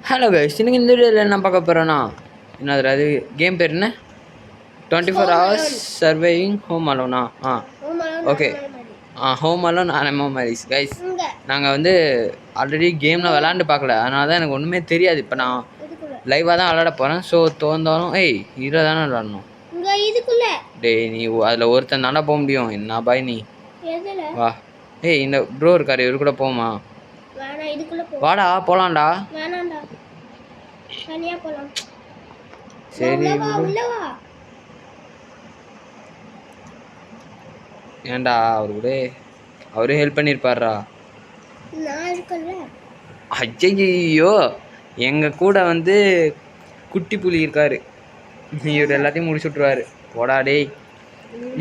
Hello guys, இன்னைக்கு இந்த வீடியோவில் என்ன பார்க்க போகிறோன்னா என்னது அது கேம் பேர் என்ன 24 hours சர்வைவிங் ஹோம் அலோனா ஓகே ஹோம் அலோன் அனிமோ மேரிஸ் கைஸ். நாங்கள் வந்து ஆல்ரெடி கேமில் விளாண்டு பார்க்கல, அதனால தான் எனக்கு ஒன்றுமே தெரியாது. இப்போ நான் லைவாக தான் விளாட போகிறேன். ஸோ தோந்தாலும் இதில் தானே விளாடணும். டேய் நீ அதில் ஒருத்தன் தானே போக முடியும். என்ன பாய் நீ வா. இந்த ப்ரோ இருக்காரு, இவரு கூட போமா? வாடா போலாம்டா. சரி ஏன்டா அவரு கூட அவரே ஹெல்ப் பண்ணியிருப்பாரா? ஐயோ எங்க கூட வந்து குட்டி புலி இருக்காரு, இவர் எல்லாத்தையும் முடிச்சு விட்ருவாரு. போடா டேய்.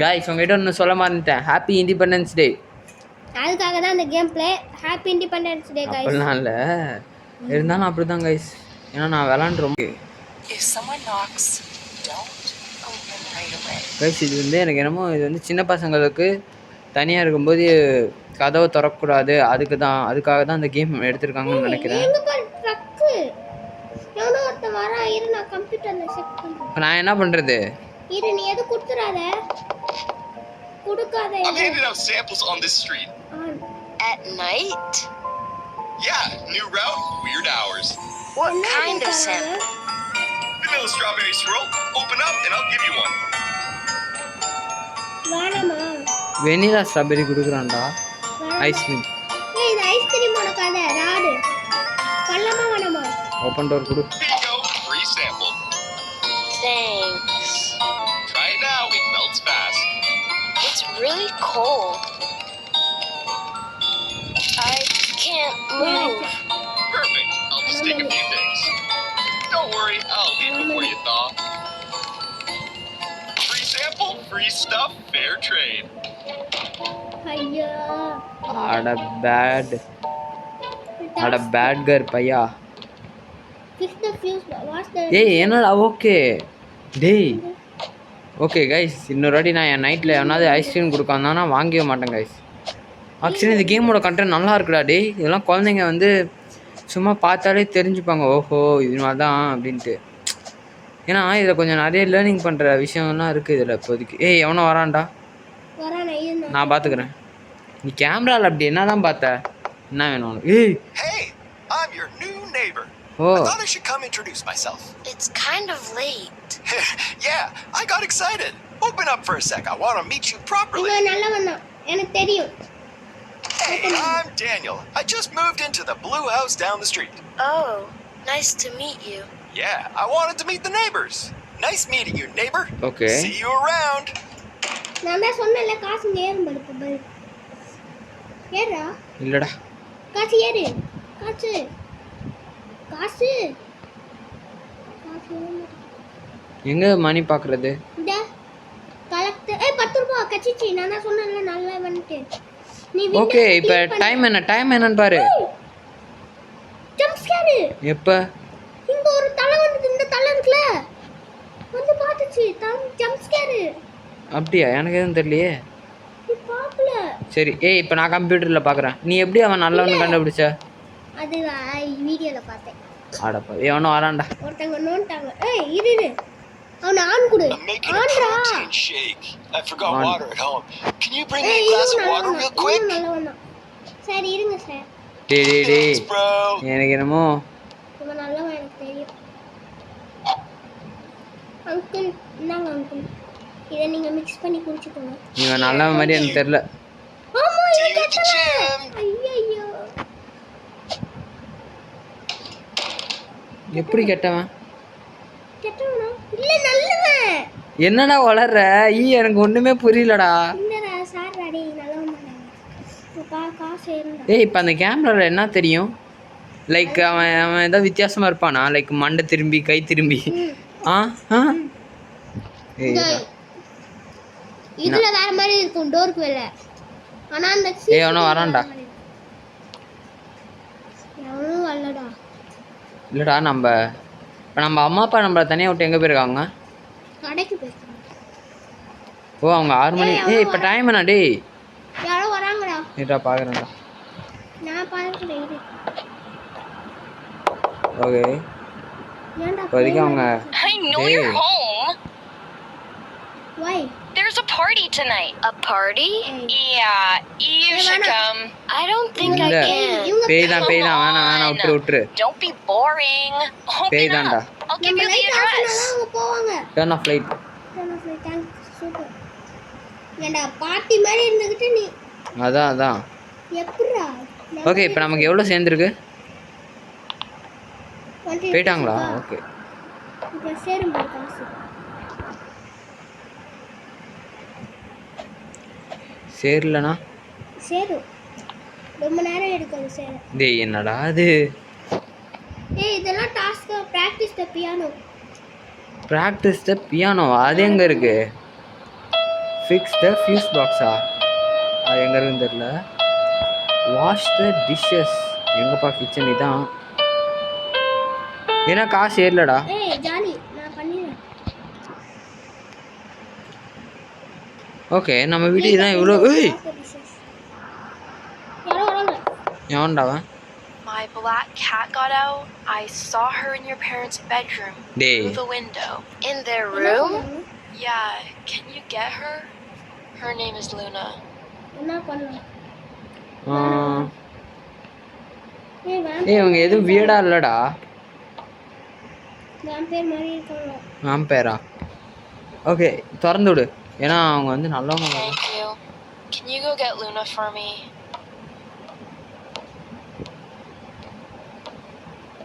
காய்ஸ் உங்ககிட்ட ஒன்று சொல்ல மாட்டேன், ஹாப்பி இண்டிபெண்டன்ஸ் டே. அதுக்காக தான் இந்த game play. Happy independence day guys. அப்படிலாம் இல்லை, இருந்தாலும் அப்படி தான் கைஸ். ஏன்னா நான் விளாண்டுறோம் கைஸ். இது வந்து எனக்கு என்னமோ இது வந்து சின்ன பசங்களுக்கு தனியாக இருக்கும்போது கதவை திறக்கக்கூடாது, அதுக்காக தான் இந்த கேம் எடுத்திருக்காங்கன்னு நினைக்கிறேன். இப்போ நான் என்ன பண்ணுறது? நீ எது கொடுத்துறாத, கொடுக்காத. I'm handing out samples on this street. At night? Yeah, new route, weird hours. What kind of sample? Vanilla strawberry swirl. Open up and I'll give you one. வானமா வெனிலா ஸ்ட்ராபெரி கொடுக்குறான்டா. ஐஸ்கிரீம். இது ice cream உனக்காத ராடு. பல்லமா வானமா? Open door கொடு. Here you go, free sample. Thanks. Try it now, it melts fast. It's really cold. I can't move. Perfect, I'll just take a few things. Don't worry, I'll leave before you thaw. Free sample, free stuff, fair trade. ஐயா அட பேட் கர் பையா. Fix the fuse. What's the என்னடா? Okay டேய். Okay guys, இன்னொரு வாட்டி நான் என் நைட்டில் எவனாவது ஐஸ்கிரீம் கொடுக்காந்தானா வாங்கவே மாட்டேன் கைஸ். ஆக்சுவலி இந்த கேமோட கண்டென்ட் நல்லா இருக்குடா டேய். இதெல்லாம் குழந்தைங்க வந்து சும்மா பார்த்தாலே தெரிஞ்சுப்பாங்க, ஓஹோ இது மாதிரி தான் அப்படின்ட்டு. ஏன்னா இதில் கொஞ்சம் நிறைய லேர்னிங் பண்ணுற விஷயம்லாம் இருக்குது இதில் இப்போதைக்கு. எவனோ வரான்டா, நான் பார்த்துக்கிறேன். நீ கேமராவில் அப்படி என்ன தான் பார்த்த? என்ன வேணும் உனக்கு? Hey, I'm your new neighbor. Oh. I thought I should come introduce myself. It's kind of late. Yeah, I got excited. Open up for a sec. I want to meet you properly. இவன் நல்லவன் தான், எனக்கு தெரியும். Hey, I'm Daniel. I just moved into the blue house down the street. Oh, nice to meet you. Yeah, I wanted to meet the neighbors. Nice meeting you, neighbor. Okay. See you around. நான் தான் சொன்னேன்ல காசு ஏறும் பாரு. ஏறா? இல்லைடா. காசு ஏறு. காசு. காசு. காசு. எங்கே மணி பார்க்குறது? இந்த கலெக்ட் 10 ரூபாய் கச்சிச்சி. நான் தான் சொன்னேன்ல நல்லா வந்துட்டு. நீ ஓகே இப்போ டைம் என்னன்னு பாரு. Jump scare. எப்போ? இங்க ஒரு தலை வந்து இந்த தலை இருக்குல வந்து பாத்துச்சு. Jump scare. அப்படியா? எனக்கு எதுவும் தெரியலையே. நீ பார்க்கல? சரி இப்போ நான் கம்ப்யூட்டரில் பார்க்குறேன். நீ எப்படி அவன் நல்லவனு கண்டுபிடிச்ச? அது வீடியோல பார்த்தேன். ஆடப்பா எவனோ வரான்டா. ஒருத்தங்க நோண்டாங்க. இரு அவன ஆன் குடு. I'm making a protein shake. I forgot water at home. Can you bring me a glass of water real quick? சரி இருங்க சார். டேய் Thanks, bro. எனக்கு என்னமோ இவன் நல்லவன் எனக்கு தெரியும். அங்கிள் இந்தாங்க அங்கிள், இதை நீங்க மிக்ஸ் பண்ணி குடிச்சுக்கோங்க. இவன் நல்லவன் மாதிரி எனக்கு தெரியல. ஆமா இவன் கெட்டவன். ஐயோ எப்படி கெட்டவன்? கெட்டவனா? இல்ல நல்லவன். என்னடா வளர்ற? எனக்கு ஒண்ணுமே புரியலடா. இல்லடா சார் அடி நல்லவன் தானே. காசு ஏறுடா. இப்போ அந்த கேமரால என்ன தெரியும்? லைக் அவன் ஏதோ வித்தியாசமா இருப்பானா? லைக் மண்டை திரும்பி கை திரும்பி இதுல வேற மாதிரி இருக்கும் டோருக்கு வெளிய. ஆனா அந்த அவனோ வரான்டா. எவனோ வரலடா. இல்லடா நம்ம அம்மா அப்பா நம்மள தனியாக விட்டு எங்கே போயிருக்காங்க? கடைக்கு போயிருக்காங்க. ஓ அவங்க 6 மணி. இப்போ டைம் என்ன டேய்? யாரோ வராங்கடா. நீடா பார்க்குறேன்டா. நான் பார்க்குறேன். ஓகே ஏன்டா இப்போதைக்கு அவங்க I know Hey. you're home. why There's a party tonight. A party? Hey. Yeah, you should Vanna. come. I don't think I இல்ல can. இவங்க பேய் தான் வேணாம் விட்டுரு Don't be boring. Open பேய் தான்டா up. I'll give நம்ம you the light off address. பண்ணாதான் அவங்க போவாங்க turn off light thanks super ஏன்டா பாட்டி மாதிரி இருந்துகிட்டு நீ அதான் எப்படிடா ஓகே இப்போ நமக்கு எவ்வளோ சேர்ந்துருக்கு போயிட்டாங்களா ஓகே இப்போ சேரும் பாரு காசு சேரலண்ணா சேரும் ரொம்ப நேரம் எடுக்கும் சேர டேய் என்னடா அது ஏய் இதெல்லாம் டாஸ்க் பிராக்டிஸ் த பியானோ ப்ராக்டிஸ் த பியானோ அது எங்கே இருக்கு ஃபிக்ஸ் த ஃபியூஸ் பாக்ஸா அது எங்கே இருக்குன்னு தெரியல வாஷ் த டிஷ்ஷஸ் எங்கப்பா கிச்சன் இதான் ஏன்னா காசு ஏறலடா ஏய் ஜாலி நான் பண்ணிடுறேன் ஓகே நம்ம வீட்டுக்கு தான் இவ்வளோ ஏய் யாரோ வராங்க எவன்டாவன் My black cat got out. I saw her in your parents' bedroom டேய் through the window. In their room? Yeah. Can you get her? Her name is Luna. என்ன பண்ணலாம் ஏய் ஏய் இவங்க எதுவும் வியடா இல்லைடா வேம்பயர் மாதிரி இருக்காங்க வேம்பயரா ஓகே திறந்து விடு ஏன்னா அவங்க வந்து நல்லவங்க Thank you. Can you go get Luna for me?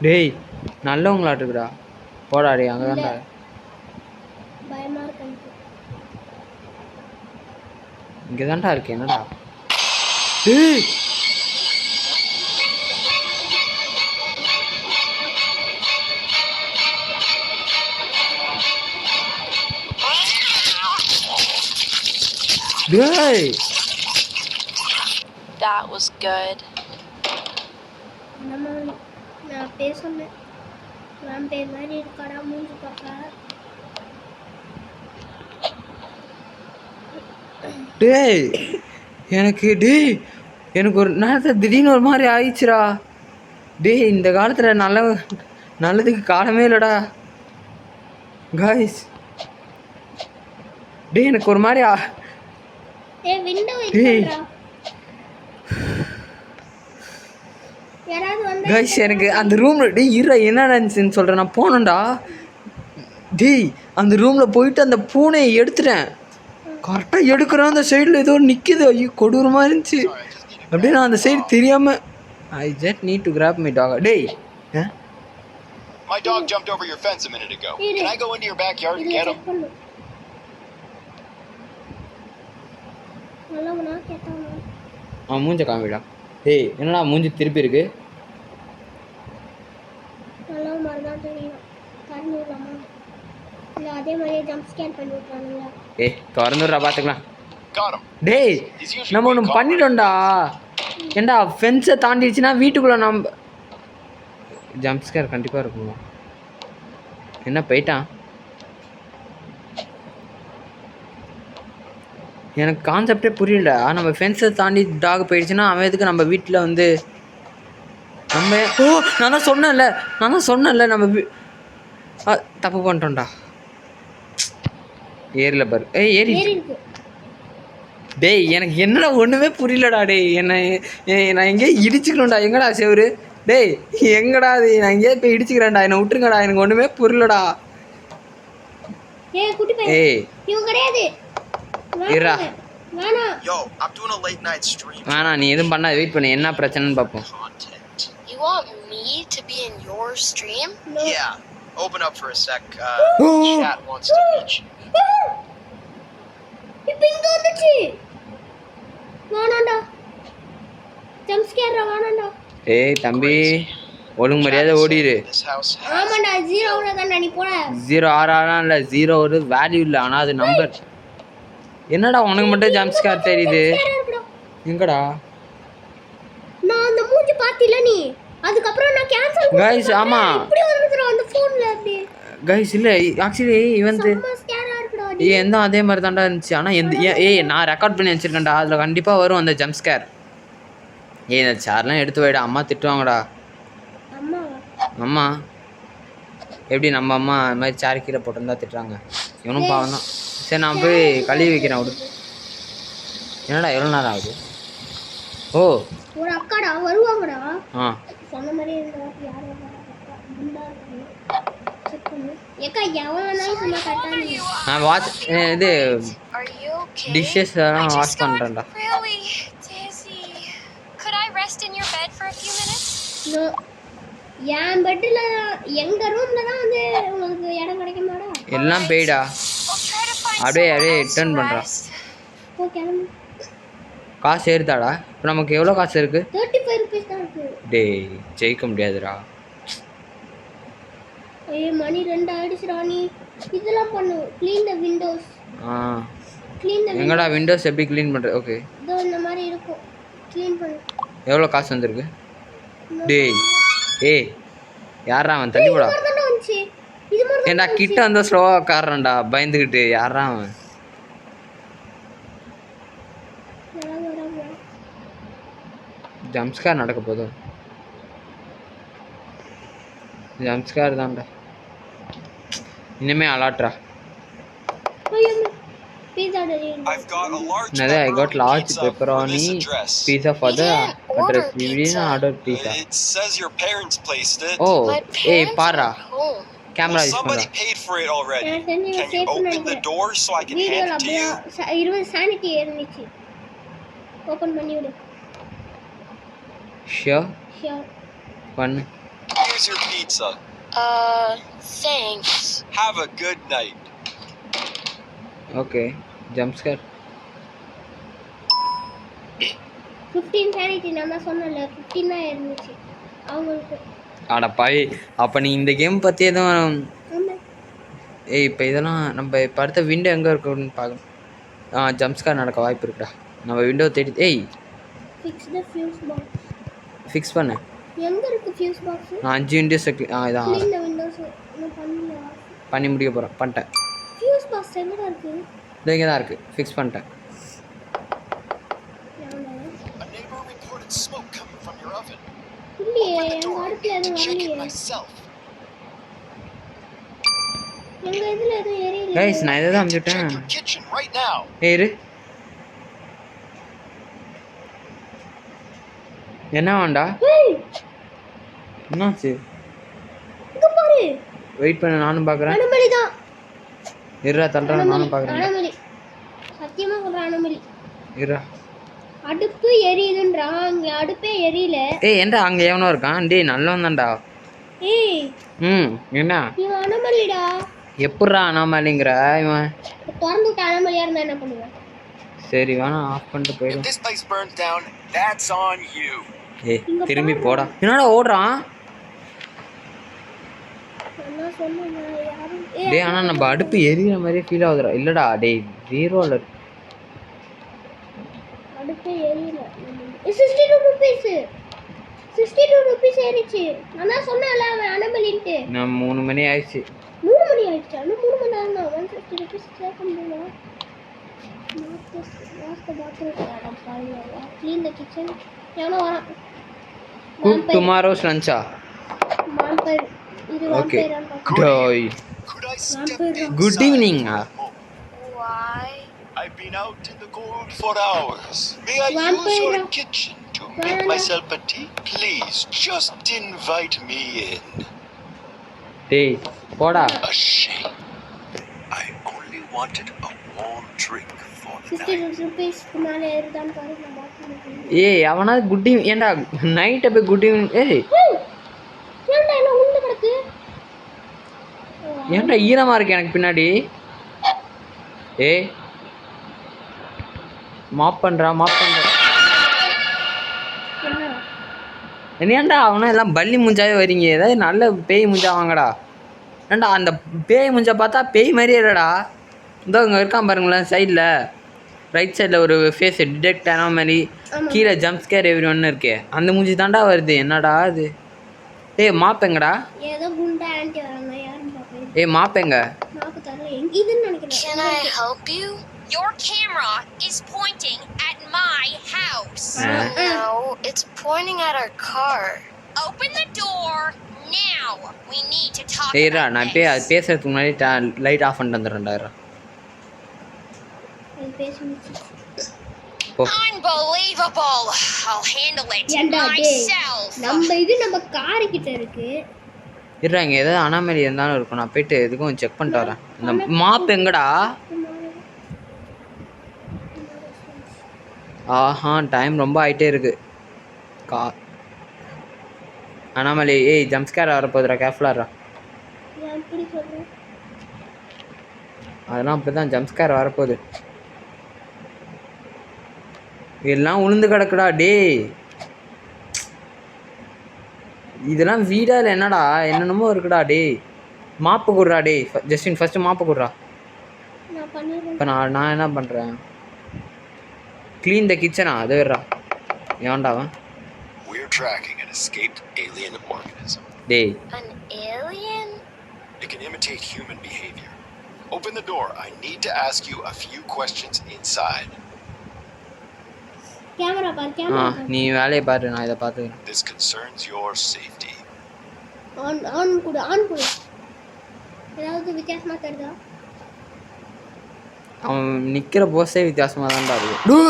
டேய் நல்லவங்களாட்டுக்குடா போடாடி அங்கே தான்டா பயமா இருக்கு எனக்கு. இங்கே தான்டா இருக்கு என்னடா டேய் டேய் That was good. நம்ம நான் பேசணும் வேம்பயர் மாதிரி இருக்காடா மூஞ்சி பார்க்க டேய் எனக்கு ஒரு நேரத்தில் திடீர்னு ஒரு மாதிரி ஆயிடுச்சுடா டேய் இந்த காலத்தில் நல்லதுக்கு காலமே இல்லைடா காய்ஸ் டேய் எனக்கு ஒரு மாதிரி ஏய் விண்டோ டேய். இருக்குடா யாராவது வந்து காய்ஸ் எனக்கு அந்த ரூமில் டேய் இரு என்ன நடந்துச்சுன்னு சொல்கிறேன் நான் போனேன்டா டேய் அந்த ரூமில் போயிட்டு அந்த பூனையை எடுத்துட்டேன் கரெக்டாக எடுக்கிறேன் அந்த சைடில் ஏதோ நிற்கிது ஐயோ கொடூரமாக இருந்துச்சு அப்படியே நான் அந்த சைடு தெரியாமல் I just need to grab my dog டேய் My dog jumped over your fence a minute ago. Here. Can I go into your backyard and இதுல get செக் him? பண்ணு நல்லவனா கேட்டவனா அவன் மூஞ்ச காமிடா டேய் என்னடா மூஞ்சி திருப்பி இருக்கு நல்லவன் மாதிரி தான் தெரியும் கண்ணு இல்லாம இல்லை அதே மாதிரியே ஜம்ப் ஸ்கேன் பண்ணி விட்றானுங்களா ஏய் திறந்துடுறா பார்த்துக்கலாம் Got him. டேய் He's usually நம்ம ஒன்று pretty calm. பண்ணிட்டோம்டா ஏண்டா ஃபென்ஸை தாண்டிடுச்சுன்னா வீட்டுக்குள்ளே நம்ம ஜம்ப் ஸ்கேர் கண்டிப்பாக இருக்கும் என்ன போயிட்டான் எனக்கு கான்செப்டே புரியல நம்ம ஃபென்ஸை தாண்டி டாக் போயிடுச்சுன்னா அவன் எதுக்கு நம்ம வீட்டில் வந்து நம்ம நான் தான் சொன்னேன்ல நம்ம தப்பு பண்ணிட்டோம்டா ஏரியில் பாரு ஏறி ஏறி இருக்கு டேய் எனக்கு என்னடா ஒன்றுமே புரியலடா டேய் நான் எங்கேயோ இடிச்சுக்கணும்டா எங்கடா செவரு டேய் எங்கடா அது நான் எங்கேயோ போய் இடிச்சுக்கிறேன்டா என்னை விட்டுருங்கடா எனக்கு ஒன்றுமே புரியலடா ஏய் குட்டி பையன் ஏய் இவன் கிடையாது இருடா. வேணாம் Yo, I'm doing a late night stream. வேணாம் நீ எதுவும் பண்ணாத வெயிட் பண்ணு என்ன பிரச்சனைன்னு பார்ப்போம் Content. You want me to be in your stream? Yeah. Open up for a sec. Oh. Chat wants to meet you. இப்போ இங்க வந்துச்சு வேணாம்டா ஜம்ப் ஸ்கேர் வேணாம்டா ஏய் தம்பி ஒழுங்கு மரியாதை ஓடிடு This house has ஆமாண்டா 0 தான்டா நீ போட 0 ஆறாலாம் இல்லை 0 ஒரு வேல்யூ இல்லை ஆனால் அது நம்பர் என்னடா உனக்கு மட்டும் ஜம்ப் ஸ்கேர் தெரியுது எங்கடா நான் அந்த மூஞ்சி பாத்தில நீ அதுக்கப்புறம் நான் கேன்சல் Guys, ஆமா. இப்படி வந்துதுடா அந்த ஃபோன்ல அப்படியே கைஸ் இல்லை ஆக்சுவலி இவன் செம்ம ஸ்கேரா இருக்குடா எந்த அதே மாதிரி தான்டா இருந்துச்சு ஆனால் எந்த நான் ரெக்கார்ட் பண்ணி வச்சிருக்கேன்டா அதில் கண்டிப்பாக வரும் அந்த ஜம்ப் ஸ்கேர் இந்த சேர்லாம் எடுத்து வைடா அம்மா திட்டுவாங்கடா அம்மாவா அம்மா எப்படி நம்ம அம்மா இந்த மாதிரி சேர் கீழே போட்டிருந்தா திட்டுறாங்க. இவனும் பாவம் தான். சரி நான் போய் கழுவி வைக்கிறேன் விடு. என்னடா எவ்வளோ நேரம் ஆகுது? ஓ ஒரு அக்காடா வருவாங்கடா. ஆ சொன்ன மாதிரி இந்த வாட்டி யார் வருவாங்க? குண்டா இருக்காங்க. செக் பண்ணு. ஏக்கா எவ்வளோ நாள் சும்மா கட்டாதீங்க. நான் வாட்ச் இது Are you okay? டிஷ்ஷஸ் எல்லாம் I wash just got பண்ணுறேன்டா. really dizzy. Could I rest in your bed for a few minutes? No. என் பெட்டில் எங்க ரூம்ல தான் வந்து உங்களுக்கு இடம் கிடைக்குமாடா? எல்லாம் பெய்டா. I'll try to find அப்படியே somewhere அப்படியே else to ரிட்டர்ன் பண்ணுறான். rest. ஓ கிளம்பு. காசு ஏறுதாடா? இப்போ நமக்கு எவ்வளோ காசு இருக்கு? 35 rupees தான் இருக்கு. டேய் ஜெயிக்க முடியாதுடா. ஏய் மணி 2 ஆயிடுச்சுடா. நீ இதெல்லாம் பண்ணு. Clean the windows. ஆ க்ளீன் த எங்கடா விண்டோஸ் எப்படி க்ளீன் பண்ணுறது? ஓகே இதோ இந்த மாதிரி இருக்கும். க்ளீன் பண்ணு. எவ்வளோ காசு வந்திருக்கு? டேய் ஏய் யாரா அவன் தள்ளி போடா. இது மாதிரி வந்துச்சு. இது மாதிரி ஏன்டா கிட்ட வந்தா ஸ்லோவாக காரணம்டா பயந்துக்கிட்டு. யாரா அவன்? வராங்க. ஜம்ஸ்கார் நடக்க போதும். ஜம்ஸ்கார் தான்டா. இனிமே அலாட்ரா. ஐயோ பீஸா delivery. I've got a large Another I got pepperoni large pizza for pepperoni this address. pizza for the didn't order address. We didn't pizza. order pizza. It says your parents placed it. Oh, My hey, parents para. are home. Camera Well, use somebody பண்ணு. paid for it already. நான் செஞ்சு Can you safe open the பண்ணிக்கிறேன். door so I can வீடியோல hand it to அப்படியே you? 20 sanity இருந்துச்சு. Open பண்ணி விடு. Sure. Sure. பண்ணு. Here's your pizza. Thanks. Have a good night. Okay. Jumpscare. 15 sanity நான் தான் சொன்னேன்ல 15 தான் இருந்துச்சு அவங்களுக்கு. அட பாவி. அப்போ நீ இந்த கேம் பற்றி எதுவும் ஆமா. ஏய் இப்போ இதெல்லாம் நம்ம இப்போ அடுத்த விண்டோ எங்கே இருக்குன்னு பார்க்கணும். ஜம்ப்ஸ்கார் நடக்க வாய்ப்பு இருக்குடா. நம்ம விண்டோ தேடி ஏய் ஃபிக்ஸ் தி ஃபியூஸ் பாக்ஸ். ஃபிக்ஸ் பண்ணு. எங்க இருக்கு ஃபியூஸ் பாக்ஸ்? நான் 5 விண்டோஸ் இதான் க்ளீன் தி விண்டோஸ். நான் பண்ணல. பண்ணி முடிக்க போகிறேன். பண்ணிட்டேன். ஃபியூஸ் பாக்ஸ் எங்க இருக்கு? இது இங்கே தான் இருக்குது. ஃபிக்ஸ் பண்ணிட்டேன். A neighbor reported smoke coming from your oven. இல்லையே Open the எங்க door அடுப்புல and எதுவும் check it வரலையே. myself. எங்க இதுல எதுவும் எரியல. கைஸ் நான் இதை தான் Check அனுப்பிச்சிட்டேன். your kitchen right now. ஏய் இரு. என்ன வேண்டா? ஏய் என்னாச்சு? இங்க பாரு. வெயிட் பண்ணு நானும் பார்க்குறேன். அனுமதி தான். இருடா தள்ளுறேன் நானும் பார்க்குறேன். அனுமதி. சத்தியமா சொல்றேன் அனுமதி. இருடா. அடுப்பு எரியுதுன்றான். அங்க அடுப்பே எரியல. ஏய் ஏன்டா அங்கே எவனோ இருக்கான்? டேய் நல்லவன் தான்டா. ஏய் என்ன இவன் அனுமதிடா. எப்பட்றா அனாமலிங்கிற இவன்? திறந்து விட்டு அனுமதியா இருந்தா என்ன பண்ணுவேன்? சரி வேணா ஆஃப் பண்ணிட்டு If போயிடும். this place burns down, that's on you. ஏய் திரும்பி போடா. என்னடா ஓடுறான்? என்ன சொன்னேன் யாரும் டேய் ஆனால் நம்ம அடுப்பு எரியிற மாதிரியே ஃபீல் ஆகுதுடா. இல்லைடா டேய் ஜீரோவில் இருக்கு. அடுப்பே எரியல. 62 rupees. 62 rupees ஏறிச்சு. நான் தான் சொன்னேன்ல அவன் அனுமதின்ட்டு. நான் 3 மணி ஆயிடுச்சு. 3 மணி ஆயிடுச்சு. இன்னும் 3 மணி நேரம் தான். 150 rupees சேர்க்க முடியல. Wash the bathroom clean the kitchen. எவனோ வரான். குக் டுமாரோஸ் லஞ்சா. வாம்பயர். இது ஓகே வாம்பயர். டோய் Could I step Vampire. Good inside evening. for a moment? Why? I've been out in the cold for hours. May I use Vampire. your kitchen to make Vampire. myself a tea? Please, just invite me in. டேய் போடா. A shame. I only wanted a warm drink for the night. 62 rupees மேல ஏறுதான்னு பாரு. நான் bathroom. ஏய் அவனாவது good evening. ஏன்டா நைட்டை போய் good evening. ஏய் ஏன்டா என்ன உள்ள கிடக்கு? ஏன்டா ஈரமாக இருக்கு எனக்கு பின்னாடி. ஏய் மாப் பண்ணுறா. என்ன ஏன்டா அவனா எல்லாம் பள்ளி முஞ்சாவே வரீங்க. ஏதாவது நல்ல பேய் முஞ்சா வாங்கடா. ஏன்டா அந்த பேய் முஞ்சா பார்த்தா பேய் மாதிரியே இல்லைடா. இதோ இங்கே இருக்கான் பாருங்களேன் சைடில் ரைட் சைடில் ஒரு ஃபேஸ் டிடெக்ட் ஆன மாதிரி கீழே ஜம்ப் ஸ்கேர் எவ்ரி ஒன்று இருக்கே அந்த மூஞ்சி தாண்டா வருது. என்னடா அது? ஏய் மாப்பெங்கடா. ஏதோ குண்டா ஆன்ட்டி வராங்க. யாரும் பாப்பேன். ஏய் மாப்பெங்க. மாப்பு தரல. எங்க இதுன்னு நினைக்கிறேன். Can I help you? Your camera is pointing at my house. No, it's pointing at our car. Open the door Now we need to talk டேய்ரா about நான் அது this. பேசுறதுக்கு முன்னாடி லைட் ஆஃப் பண்ணிட்டு வந்துடுறேன்டா. அது பேசி போ. Unbelievable. I'll handle it ஏன்டா டேய் myself. நம்ம கார் கிட்ட இருக்கு. இருடா இங்கே ஏதாவது அனாமலி இருந்தாலும் இருக்கும். நான் போயிட்டு எதுக்கும் செக் பண்ணிட்டு வரேன். இந்த மாப் எங்கடா? ஆஹா டைம் ரொம்ப ஆகிட்டே இருக்கு. அனாமலி ஏய் ஜம்ஸ்கேர் வரப்போதுடா, கேர்ஃபுல்லாக. எப்படி சொல்றேன்? அதெல்லாம் அப்படி தான் ஜம்ஸ்கேர் வரப்போகுது. எல்லாம் உளுந்து கிடக்குடா டேய். இதெல்லாம் வீடா இல்லை என்னடா? என்னென்னமோ இருக்குடா டேய். மாப்பு கொடுறா டேய். ஜஸ்டின் ஃபஸ்ட்டு மாப்பு கொடுறா. நான் பண்ணிடுறேன். இப்போ நான் என்ன பண்ணுறேன்? க்ளீன் த கிச்சனா அது வேறா. ஏன்டாவன் We're tracking an escaped alien organism. டேய் An alien? It can imitate human behavior. Open the door. I need to ask you a few questions inside. Camera பார், ஆ கேமரா பார். நீ வேலையை பாரு, நான் இதை பார்த்துக்கிறேன். This concerns your safety. On கொடு, ஆன் கொடு. ஏதாவது வித்தியாசமா தெரியுதா? அவன் நிற்கிற போஸே வித்தியாசமாக தான்டா இருக்கு.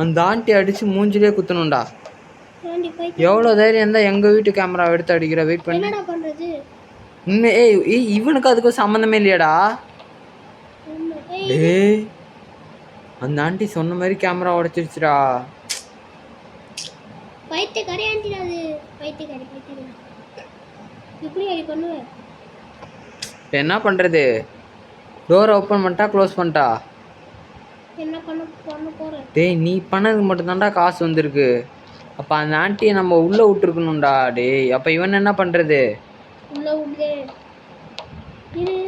அந்த ஆண்டி அடிச்சு மூஞ்சிலே குத்தணும்டா. எவ்வளோ தைரியம் இருந்தால் எங்கள் வீட்டு கேமராவை எடுத்து அடிக்கிற. வெயிட் பண்ணி என்னடா பண்றது? உண்மை. ஏய் இவனுக்கு அதுக்கும் சம்மந்தமே இல்லையாடா? டேய் அந்த ஆண்டி சொன்ன மாதிரி கேமரா உடைச்சிருச்சுடா. பைத்தியக்காரி ஆண்டிடா அது. பைத்தியக்காரி. எப்படி அடி பண்ணுவ? இப்போ என்ன பண்ணுறது? டோரை ஓப்பன் பண்ணிட்டா க்ளோஸ் பண்ணிட்டா? என்ன பண்ண போறேன்? டேய் நீ பண்ணதுக்கு மட்டும்தான்டா காசு வந்திருக்கு. அப்போ அந்த ஆண்டியை நம்ம உள்ளே விட்டுருக்கணும்டா. டேய் அப்போ இவன் என்ன பண்ணுறது? உள்ள விடுதே.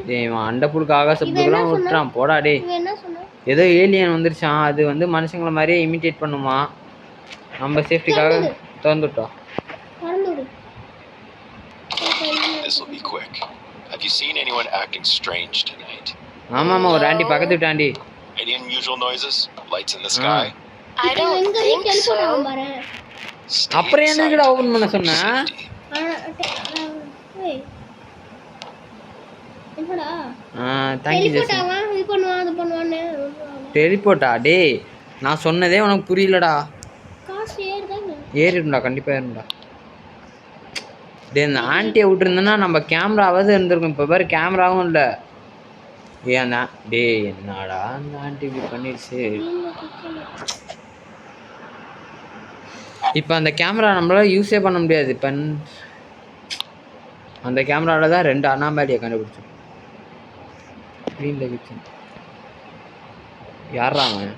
டேய் இவன் அண்டப்புழுக்கு ஆகாசப்புழுக்கெல்லாம் விட்டுறான் போடா. டே இவன் என்ன சொன்னா? ஏதோ ஏலியன் வந்துருச்சான். அது வந்து மனுஷங்களை மாதிரியே இமிட்டேட் பண்ணுமா. நம்ம சேஃப்டிக்காக திறந்துட்டோம். திறந்துடு. This will be quick. Have you seen anyone acting strange tonight? ஆமாம் ஒரு ஆண்டி பக்கத்து விட்டு aunty. Any unusual noises? Lights in the sky? I don't think so. Stay அப்புறம் inside என்னங்கடா ஓப்பன் பண்ண for சொன்ன? safety. என்னடா? தேங்க்யூ ஜெசி. டெலிபோர்ட் இது பண்ணுவான் அது பண்ணுவான்னு. டெலிபோர்ட்டா? டேய் நான் சொன்னதே உனக்கு புரியலடா. காசு ஏறுதாங்க. ஏறிடும்டா, கண்டிப்பாக ஏறிடும்டா. டே இந்த ஆண்டியை விட்டுருந்தேன்னா நம்ம கேமராவாவது இருந்திருக்கும். இப்போ பாரு கேமராவும் இல்லை. ஏன்னா டே என்னடா அந்த ஆண்டி இப்படி பண்ணிடுச்சு. இப்போ அந்த கேமரா நம்மளால் யூஸே பண்ண முடியாது. இப்போ அந்த கேமராவில் தான் 2 அனாமலியை கண்டுபிடிச்சோம். Clean the kitchen. யாரா அவன்?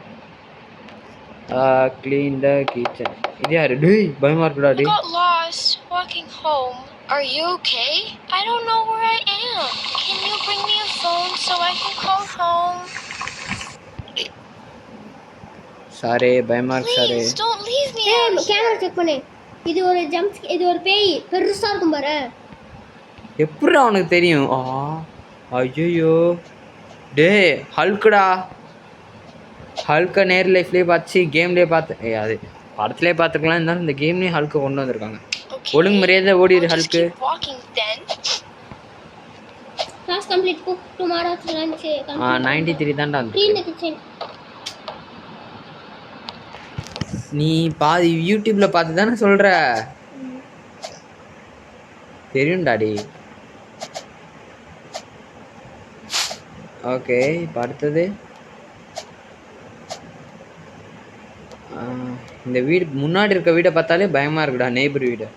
Clean the kitchen. இது யாரு? டேய் பயமா இருக்குடா. I day got lost walking home. Are you okay? I don't know where I am. Can you bring me a phone so I can call home? சாரே பயமா இருக்கு சாரே. Please don't leave me out here. Camera check பண்ணு. இது ஒரு jump, இது ஒரு பேய் பெருசா இருக்கும் பாரு. எப்படி அவனுக்கு தெரியும்? ஐயோ டே ஹல்குடா. ஹல்கை நேர் லைஃப்லேயே பார்த்து கேம்லேயே பார்த்து அது படத்துலேயே பார்த்துக்கலாம். இருந்தாலும் இந்த கேம்லேயும் ஹல்கை கொண்டு வந்திருக்காங்க. Okay. ஒழுங்கு மரியாதை ஓடிடு I'll just ஹல்கு. keep walking then. Class complete. Cook tomorrow's lunch. 93 தான்டா வந்து. Clean the kitchen. நீ பாதி யூடியூப்ல பார்த்து தானே சொல்ற. தெரியும் டாடி. ஓகே இப்போ அடுத்தது இந்த வீடு முன்னாடி இருக்க வீடை பார்த்தாலே பயமா இருக்குடா. நெய்பர் வீடு.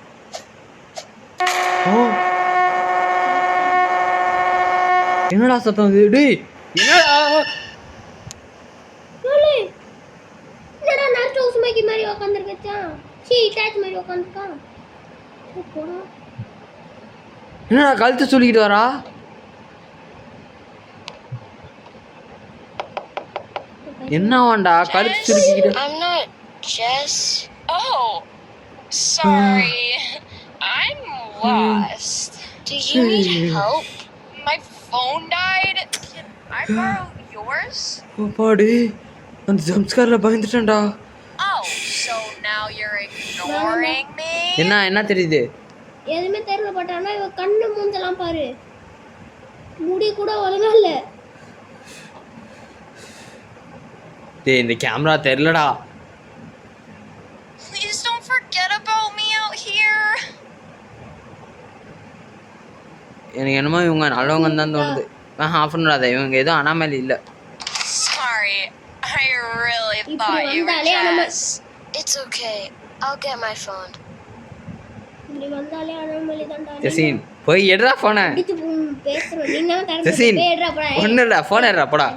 என்னடா சத்தம் இது? டேய் என்னடா? என்னடா நாஸ்ட் ஹவுஸ் மேக்கி மாதிரி உட்கார்ந்திருக்கான். சீ டாச் மாதிரி உட்கார்ந்திருக்கான். போடா. என்னடா கழுத்து சொல்லிக்கிட்டு வரா? என்னவாண்டா கழுத்து சுருக்கிக்கிட்டு? I'm not Jess. Oh, sorry. I'm lost. Do you need help? My phone died. Can I borrow yours? அப்பாடி அந்த ஜம்ஸ்காரில் பயந்துட்டேன்டா. Oh, so now you're ignoring me? என்ன தெரியுது? எதுவுமே தெரியல பட் ஆனா இவ கண்ணு மூஞ்சலாம் பாரு, முடி கூட ஒழுங்கா இல்ல. டேய் இந்த கேமரா தெரியலடா. Please don't forget about me out here. எனக்கு என்னமோ இவங்க நல்லவங்க தான் தோணுது. ஆஃப் பண்ணாத, இவங்க ஏதோ அனாமலி இல்லை. Sorry, I really இப்படி thought you were வந்தாலே anomaly. Jess. It's okay. I'll get my phone. இப்படி வந்தாலே அனாமலி தான்டா. ஜெசின் போய் எடுறா ஃபோனை. அடிச்சு பேசுறோம் நீங்க தான் தரது. ஜெசின் பேடுறா போடா. ஒன்றும் இல்லை, ஃபோன் எடுறா போடா.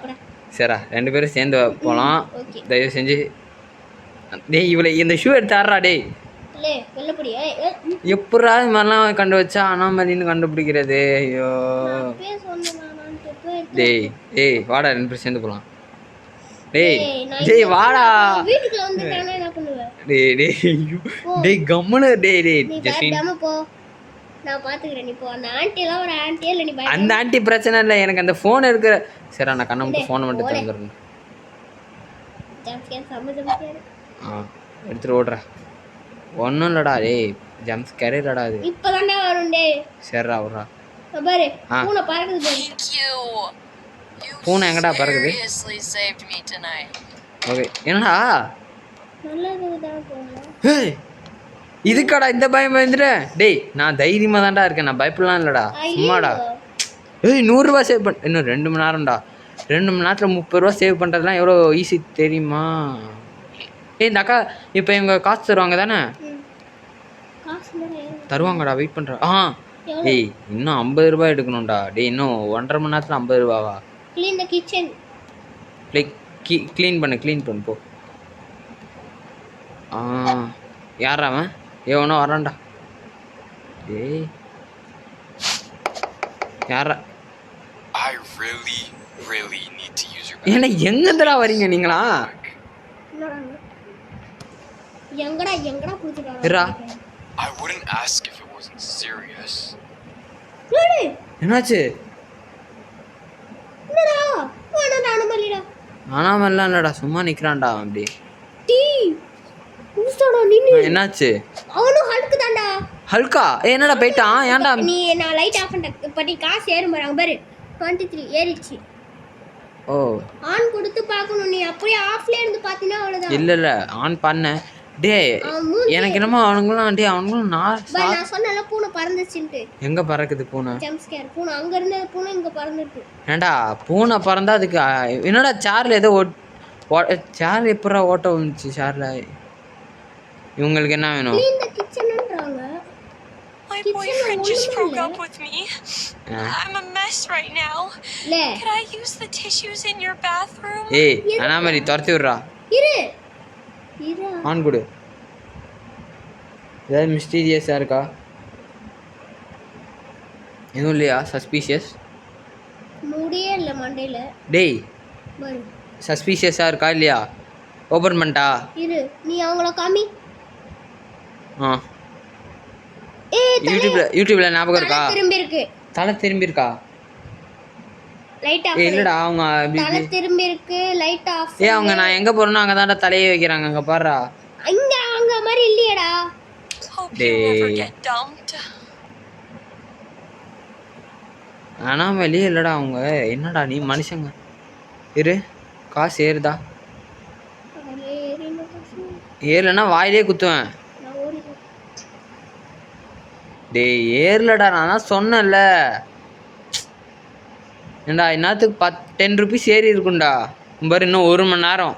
சரிடா, 2 பேரும் சேர்ந்து போகலாம். ஓகே தயவு செஞ்சு. டேய் இவளை இந்த ஷூ எடுத்து ஆடுறா. டேய் இல்ல வெள்ளப்படி எப்படா இது மாதிரிலாம் கண்டு வச்சா அனாமலின்னு கண்டுபிடிக்கிறது? ஐயோ பேச சொன்னானான்ட்டு போய் டேய் வாடா, 2 பேரும் சேர்ந்து போகலாம். டேய் வாடா. வீட்டுக்கு வந்துட்டானே என்ன பண்ணுவ? டேய் கம்முனு. டேய் நீ ஜெசின் பயப்படாம போ, நான் பாத்துக்கிறேன். நீ போ. அந்த ஆன்ட்டி எல்லாம் ஒரு ஆன்ட்டியே இல்ல, நீ பயப்பட. அந்த ஆன்ட்டி பிரச்சனை இல்லை, எனக்கு அந்த ஃபோன் இருக்கிற. சரி நான் கண்ணை மட்டும் ஃபோனை மட்டும் திறந்துடுறேன். ஜம்ஸ்கேர் சம்மதம் எடுத்துட்டு ஓடுறா. ஒன்றும் இல்லைடா. டேய் ஜம்ஸ் கேரடா அது. இப்பதான்டா வரும். டேய் சரிடா விட்றா. பாரு பூனை பறக்குது பாரு. Thank you. You பூனை எங்கடா பறக்குது? seriously saved me tonight. Okay என்னடா நல்லது தான் போகலாம். ஏய் இதுக்காடா இந்த பயம் பயந்துட்டேன்? டேய் நான் தைரியமாக தான்டா இருக்கேன், நான் பயப்படலாம் இல்லைடா, சும்மாடா. ஏய் 100 ரூபா சேவ் பண்ண இன்னும் 2 மணி நேரம்டா. 2 மணி நேரத்தில் 30 ரூபா சேவ் பண்ணுறதுலாம் எவ்வளோ ஈஸி தெரியுமா? ஏய் இந்த அக்கா இப்போ இவங்க காசு தருவாங்க தானே? தருவாங்கடா, வெயிட் பண்ணுறா. ஏய் இன்னும் 50 ரூபா எடுக்கணும்டா. டேய் இன்னும் 1.5 மணி நேரத்தில் 50 ரூபாவா? க்ளீன் தி கிச்சன். க்ளீன் பண்ணு போ. யாரா அவன்? எவனோ வரான்டா. ஏய் யாரா? I really need to use your ஏன்னா எங்கேருந்துடா வரீங்க நீங்களா? எங்கடா குடிச்சிட்டாங்க? I wouldn't ask if it wasn't serious. என்னாச்சு? என்னடா போனடா அனுமலிடா. ஆனாமெல்லாம் இல்லைடா, சும்மா நிற்கிறான்டா அப்படி. டீ குடிச்சடா நின்னு. என்னாச்சு? அவனும் ஹல்க் தான்டா. ஹல்கா? என்னடா போயிட்டான்? ஏன்டா? நீ நான் லைட் ஆஃப் பண்ணிட்டேன். பட்டி காசு ஏறும் பாருங்க பாரு. 23 ஏறிச்சு. ஓ ஆன் கொடுத்து பார்க்கணும். நீ அப்படியே ஆஃப்ல இருந்து பாத்தீனா அவ்வளவுதான். இல்ல ஆன் பண்ண. டேய் எனக்கு என்னமோ அவனுங்களும் நான் சொன்னல பூனை பறந்துச்சுன்னு. எங்க பறக்குது பூனை? ஜம்ப் ஸ்கேர் பூனை அங்க இருந்த பூனை இங்க பறந்துருக்கு. ஏண்டா பூனை பறந்தா அதுக்கு என்னடா சேர்ல ஏதோ சேர் எப்படா ஓட்ட வந்துச்சு சேர்ல? இவங்களுக்கு என்ன வேணும்? இந்த கிச்சன்ன்றாங்க. My boyfriend just broke up with me. I'm a mess right now. Can I use the tissues in your bathroom? ஏய் அனாமலி துரத்தி விடுறா. இரு ஆன் கொடு. ஏதாவது மிஸ்டீரியஸா இருக்கா? எதுவும் இல்லையா சஸ்பீஷியஸ்? முடியே இல்லை மண்டையில். டேய் சஸ்பீஷியஸாக இருக்கா இல்லையா? ஓப்பன் பண்ணிட்டா? இரு நீ அவங்கள காமி. யூடியூப்ல ஞாபகம் இருக்கா? தலை திரும்பி இருக்கா? Light off. இல்லடா அவங்க தலை திரும்பி இருக்கு, லைட் ஆஃப். அவங்க நான் எங்க போறேனோ அங்க தான்டா தலையே வைக்கிறாங்க. அங்க பாருடா. அங்க மாதிரி இல்லையடா. ஆனா வெளியே இல்லடா அவங்க. என்னடா நீ மனுஷங்க. இரு காசு ஏறுதா? ஏறலன்னா வாயிலே குத்துவேன். டேய் ஏறலடா, நான் தான் சொன்னேன்ல. ஏண்டா என்னத்துக்கு 10 ருபீஸ் ஏறி இருக்கும்டா. பாரு இன்னும் 1 மணி நேரம்.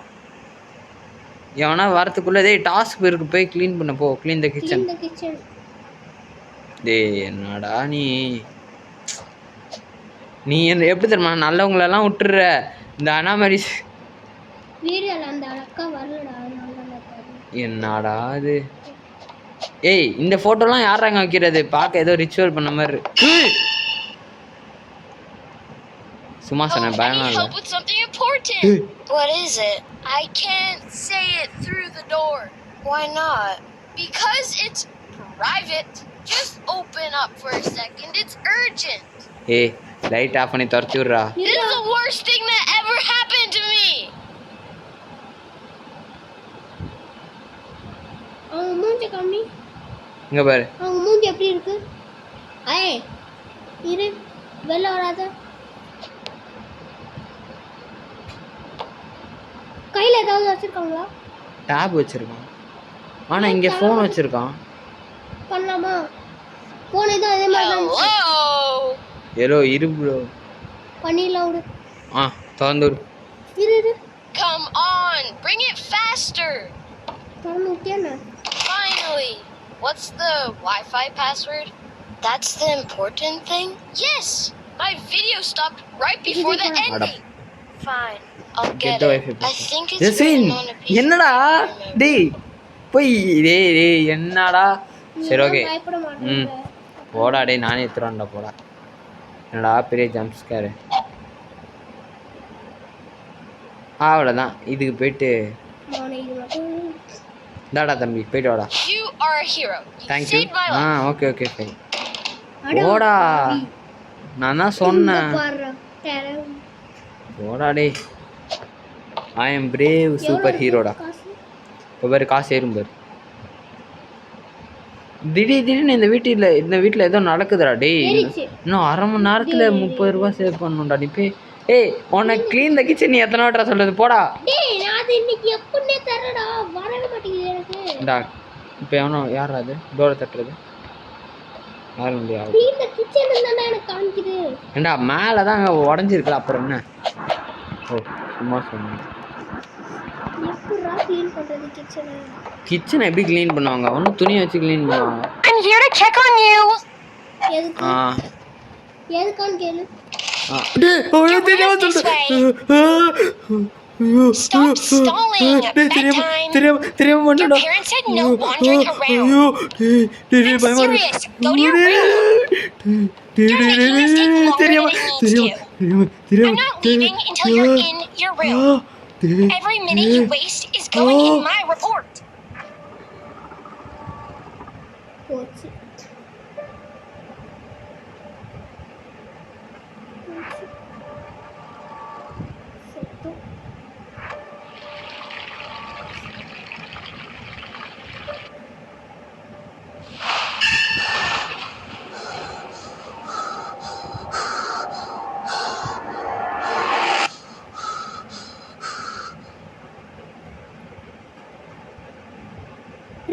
எவனா வரத்துக்குள்ள டேய் டாஸ்க் இருக்கு, போய் க்ளீன் பண்ண போ. Clean the kitchen. டேய் என்னடா நீ என்ன எப்படி தெரியுமா நல்லவங்களெல்லாம் விட்டுற. இந்த அனாமரி வீடியோல அந்த அக்கா வரலடா. என்னடா அது? ஏய் இந்த போட்டோலாம் யாராங்க வைக்கிறது? பார்க்க ஏதோ ரிச்சுவல் பண்ண மாதிரி இருக்கு. சும்மா சொன்னேன், பயமா இல்லை. What is it? I can't say it through the door. Why not? Because it's private. Just open up for a second. It's urgent. ஏய் லைட் ஆஃப் பண்ணி துரத்தி விடுறா. This is the worst thing that ever happened to me. மூஞ்சி காமி. இங்கே பாரு. அவங்க மூஞ்சி எப்படி இருக்கு? ஏய் இரு, வெளில வராத. கையில் ஏதாவது வச்சுருக்காங்களா? டேப் வச்சுருக்கான், ஆனால் இங்கே ஃபோன் வச்சுருக்கான். பண்ணலாமா? ஃபோன் ஏதோ அதே மாதிரி தான். Hello. ஏலோ இரு ப்ரோ. பண்ணிடலாம் விடு. திறந்து விடு. இரு. Come on, bring it faster. திறந்து விட்டியாண்ணா? Finally. What's the Wi-Fi password? That's the important thing? Yes. My video stopped right before the ending. Fine. I'll Get get the it. Wi-Fi I think it's Jesin written on a piece. என்னடா டேய் போய் டேய் என்னடா. சரி okay. பயப்பட மாட்டேன். போடா டேய், நானே எடுத்துருவான்டா போடா. என்னடா பெரிய ஜம்ப் ஸ்கேரு. அவ்வளோதான். இதுக்கு போயிட்டு தாடா தம்பி போயிட்டு வாடா. You are a hero. You thank you. saved my life. Okay fine. போடா, நான் தான் சொன்னேன். போடா டேய். ஐ எம் பிரேவ் சூப்பர் ஹீரோடா. இப்போ பாரு காசு ஏறும் பாரு. திடீர்னு இந்த வீட்டில் ஏதோ நடக்குதுடா டேய். இன்னும் அரை மணி நேரத்தில் 30 ரூபா சேவ் பண்ணணும்டா. நீ போய் ஏய் உன்னை க்ளீன் த கிச்சன் நீ எத்தனை வாட்டா சொல்கிறது போடா. இப்போ எவனோ யார் அது டோரை தட்டுறது? யாரும் முடியாது. ஏண்டா மேலே தான் அங்கே உடஞ்சிருக்கல, அப்புறம் என்ன? ஓ சும்மா சொன்னேன். கிச்சனை எப்படி க்ளீன் பண்ணுவாங்க? ஒன்றும் துணியை வச்சு க்ளீன் பண்ணுவாங்க. I'm here to check on you. எதுக்கான்னு கேளு. Stop stalling. Bedtime. Your parents said no wandering around. I'm serious. Go to your room. You're making this take longer than it needs to. I'm not leaving until you're in your room. Every minute you waste is going in my report. போச்சு.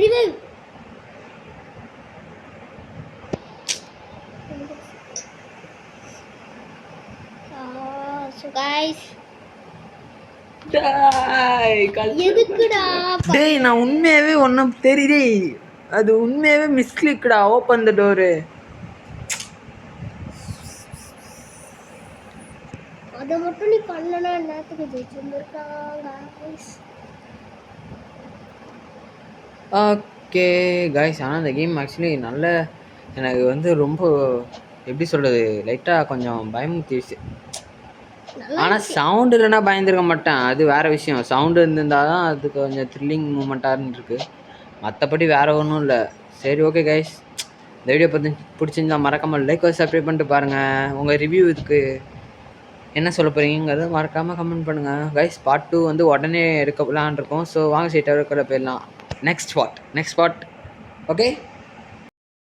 Revive. So guys, எதுக்குடா? டேய் நான் உண்மையாவே ஒன்றும் தெரியுதே, அது உண்மையாவே மிஸ்கிளிக்டா. Open the door. அதை மட்டும் நீ பண்ணலன்னா என்னத்துக்கு ஜெயிச்சிருந்துருக்காங்க. ஓகே கைஸ், ஆனால் இந்த கேம் ஆக்சுவலி நல்ல எனக்கு வந்து ரொம்ப எப்படி சொல்கிறது, லைட்டாக கொஞ்சம் பயமுறுத்திடுச்சு. ஆனால் சவுண்டு இல்லைன்னா பயந்துருக்க மாட்டேன், அது வேறு விஷயம். சவுண்டு இருந்திருந்தால் தான் அது கொஞ்சம் த்ரில்லிங் மூமெண்ட்டாக இருந்துருக்கு. மற்றபடி வேறு ஒன்றும் இல்லை. சரி ஓகே கைஸ், இந்த வீடியோ பற்றி பிடிச்சிருந்தா மறக்காமல் லைக் சப்ஸ்கிரைப் பண்ணிட்டு பாருங்கள். உங்கள் ரிவ்யூ இதுக்கு என்ன சொல்ல போகிறீங்கிறத மறக்காமல் கமெண்ட் பண்ணுங்கள் கைஸ். பார்ட் 2 வந்து உடனே எடுக்கலான் இருக்கோம். ஸோ வாங்க சீட்டாக போயிடலாம். Next part okay.